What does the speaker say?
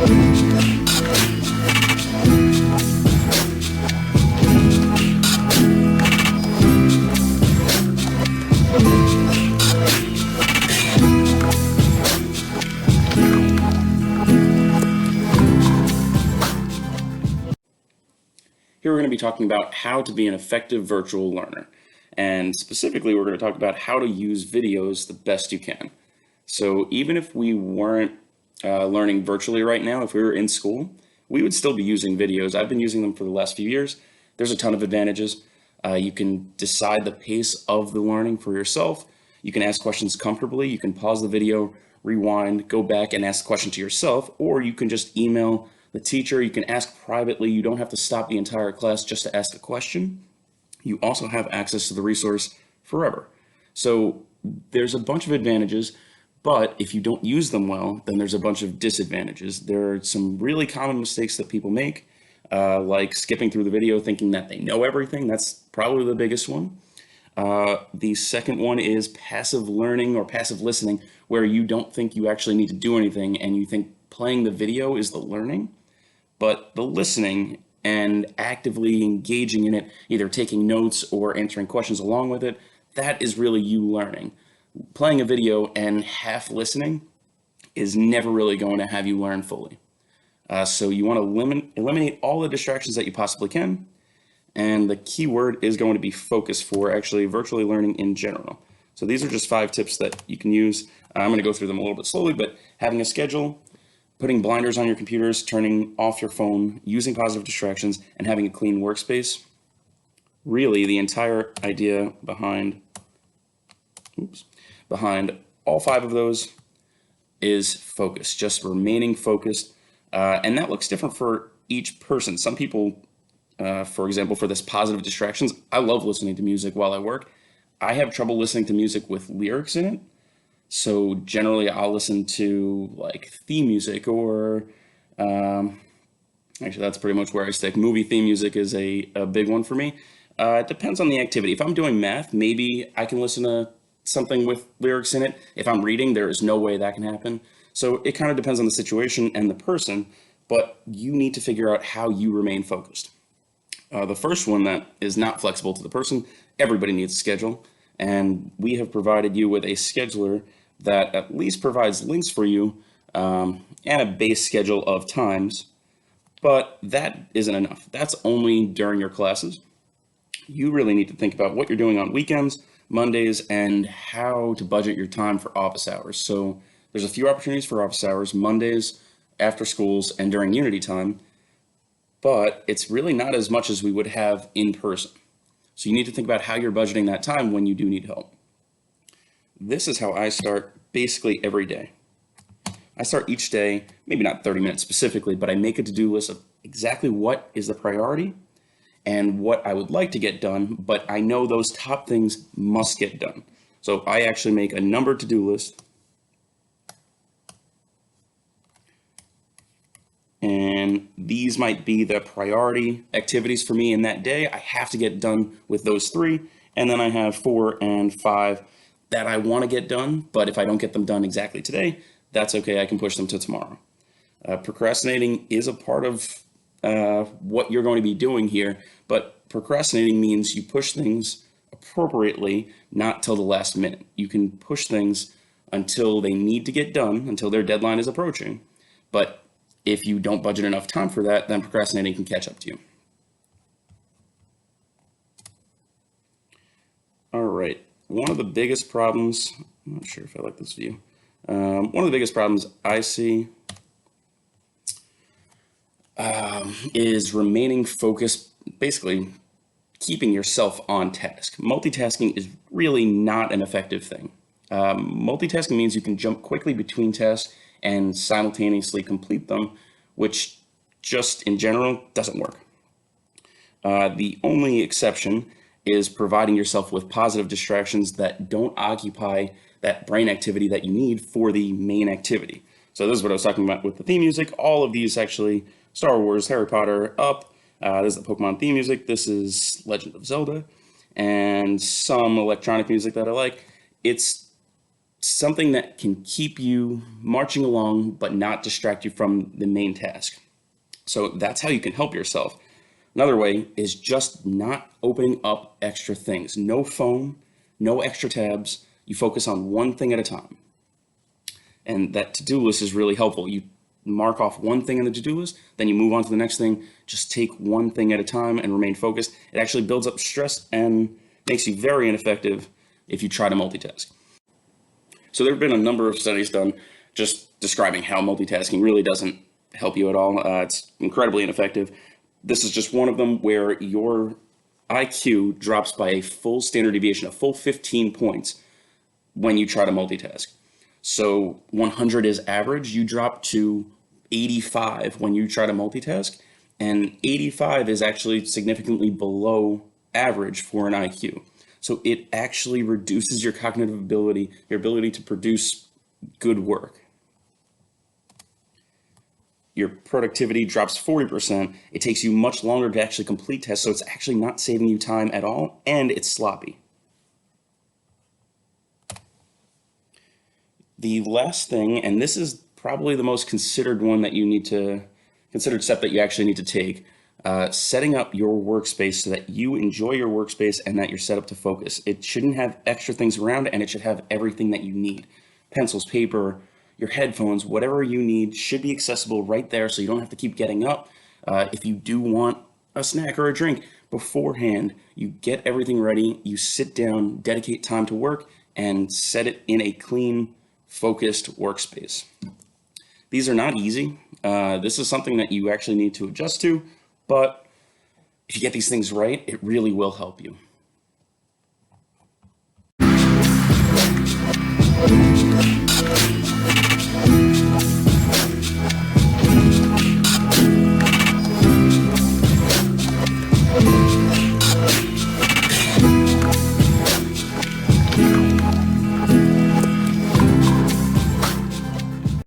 Here we're going to be talking about how to be an effective virtual learner. And specifically, we're going to talk about how to use videos the best you can. So even if we weren't learning virtually right now, if we were in school, we would still be using videos. I've been using them for the last few years. There's a ton of advantages. You can decide the pace of the learning for yourself. You can ask questions comfortably. You can pause the video, rewind, go back and ask the question to yourself, or you can just email the teacher. You can ask privately. You don't have to stop the entire class just to ask a question. You also have access to the resource forever. So there's a bunch of advantages, but if you don't use them well, then there's a bunch of disadvantages. There are some really common mistakes that people make, like skipping through the video thinking that they know everything. That's probably the biggest one. The second one is passive learning or passive listening, where you don't think you actually need to do anything and you think playing the video is the learning, but the listening and actively engaging in it, either taking notes or answering questions along with it, that is really you learning. Playing a video and half listening is never really going to have you learn fully. So you want to eliminate all the distractions that you possibly can. And the key word is going to be focus for actually virtually learning in general. So these are just 5 tips that you can use. I'm going to go through them a little bit slowly, but having a schedule, putting blinders on your computers, turning off your phone, using positive distractions, and having a clean workspace. Really, the entire idea behind all 5 of those is focus, just remaining focused. And that looks different for each person. Some people, for example, for this positive distractions, I love listening to music while I work. I have trouble listening to music with lyrics in it. So generally I'll listen to like theme music or actually that's pretty much where I stick. Movie theme music is a big one for me. It depends on the activity. If I'm doing math, maybe I can listen to something with lyrics in it. If I'm reading, there is no way that can happen. So it kind of depends on the situation and the person, but you need to figure out how you remain focused. The first one that is not flexible to the person, everybody needs a schedule. And we have provided you with a scheduler that at least provides links for you and a base schedule of times, but that isn't enough. That's only during your classes. You really need to think about what you're doing on weekends, Mondays, and how to budget your time for office hours. So there's a few opportunities for office hours, Mondays, after schools, and during Unity time, but it's really not as much as we would have in person. So you need to think about how you're budgeting that time when you do need help. This is how I start basically every day. I start each day, maybe not 30 minutes specifically, but I make a to-do list of exactly what is the priority and what I would like to get done, but I know those top things must get done. So I actually make a numbered to-do list. And these might be the priority activities for me in that day. I have to get done with those 3. And then I have 4 and 5 that I want to get done. But if I don't get them done exactly today, that's okay. I can push them to tomorrow. Procrastinating is a part of what you're going to be doing here. But procrastinating means you push things appropriately, not till the last minute. You can push things until they need to get done, until their deadline is approaching. But if you don't budget enough time for that, then procrastinating can catch up to you. All right, one of the biggest problems, I'm not sure if I like this view. One of the biggest problems I see is remaining focused, basically keeping yourself on task. Multitasking is really not an effective thing. Multitasking means you can jump quickly between tasks and simultaneously complete them, which just in general doesn't work. The only exception is providing yourself with positive distractions that don't occupy that brain activity that you need for the main activity. So this is what I was talking about with the theme music. All of these actually, Star Wars, Harry Potter, Up, this is the Pokemon theme music, this is Legend of Zelda, and some electronic music that I like. It's something that can keep you marching along but not distract you from the main task. So that's how you can help yourself. Another way is just not opening up extra things. No phone, no extra tabs. You focus on one thing at a time. And that to-do list is really helpful. You mark off one thing in the to-do list, then you move on to the next thing. Just take one thing at a time and remain focused. It actually builds up stress and makes you very ineffective if you try to multitask. So there have been a number of studies done just describing how multitasking really doesn't help you at all. It's incredibly ineffective. This is just one of them where your IQ drops by a full standard deviation, a full 15 points when you try to multitask. So 100 is average, you drop to 85 when you try to multitask, and 85 is actually significantly below average for an IQ. So it actually reduces your cognitive ability, your ability to produce good work. Your productivity drops 40%. It takes you much longer to actually complete tests, so it's actually not saving you time at all, and it's sloppy. The last thing, and this is probably the most considered one that you need to, considered step that you actually need to take, setting up your workspace so that you enjoy your workspace and that you're set up to focus. It shouldn't have extra things around, and it should have everything that you need. Pencils, paper, your headphones, whatever you need should be accessible right there so you don't have to keep getting up. If you do want a snack or a drink beforehand, you get everything ready, you sit down, dedicate time to work, and set it in a clean, focused workspace. These are not easy. This is something that you actually need to adjust to, but if you get these things right, it really will help you.